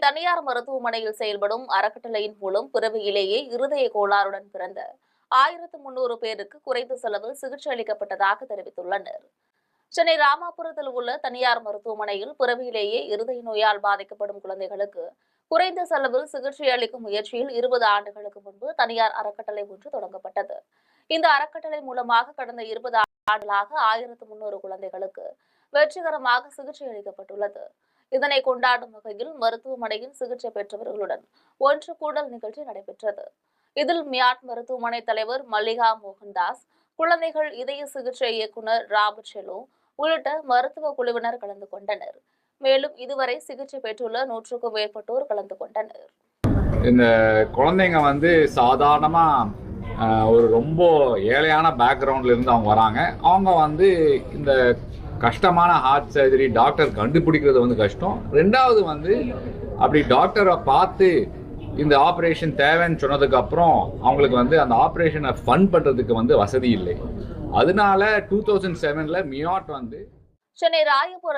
தனியார் மருத்துவமனையில் செயல்படும் அறக்கட்டளையின் மூலம் பிறவியிலேயே இருதய கோளாறுடன் பிறந்த 1300 பேருக்கு குறைந்த செலவில் சிகிச்சை அளிக்கப்பட்டதாக தெரிவித்துள்ளனர். சென்னை ராமாபுரத்தில் உள்ள தனியார் மருத்துவமனையில் பிறவியிலேயே இருதய நோயால் பாதிக்கப்படும் குழந்தைகளுக்கு குறைந்த செலவில் சிகிச்சை அளிக்கும் முயற்சியில் 20 ஆண்டுகளுக்கு முன்பு தனியார் அறக்கட்டளை ஒன்று தொடங்கப்பட்டது. இந்த அறக்கட்டளை மூலமாக கடந்த 20 ஆண்டுகளாக 1300 குழந்தைகளுக்கு வெற்றிகரமாக சிகிச்சை அளிக்கப்பட்டுள்ளது. இதனை கொண்டாடும் வகையில் மருத்துவமனையில் சிகிச்சை பெற்றவர்களுடன் ஒன்று கூடல் நிகழ்ச்சி நடைபெற்றது. இதில் மியாட் மருத்துவமனை தலைவர் மல்லிகா மோகன்தாஸ், குழந்தைகள் இதய சிகிச்சை இயக்குநர் ராபர்ட் செலோ உள்ளிட்ட மருத்துவ குழுவினர் கலந்து கொண்டனர். மேலும் இதுவரை சிகிச்சை பெற்றுள்ள 100க்கும் மேற்பட்டோர் கலந்து கொண்டனர். இந்த குழந்தைங்க சாதாரணமா ஒரு ரொம்ப ஏழையான பேக்ரவுண்ட்ல இருந்து அவங்க வராங்க. அவங்க இந்த கஷ்டமான ஹார்ட் சர்ஜரி டாக்டர் கண்டுபிடிக்கிறது கஷ்டம். ரெண்டாவது அப்படி டாக்டரை பார்த்து இந்த ஆப்ரேஷன் தேவைன்னு சொன்னதுக்கு அப்புறம் அவங்களுக்கு அந்த ஆப்ரேஷனை ஃபண்ட் பண்றதுக்கு வசதி இல்லை. அதனால 2007ல மியாட் சென்னை ராயபுரம்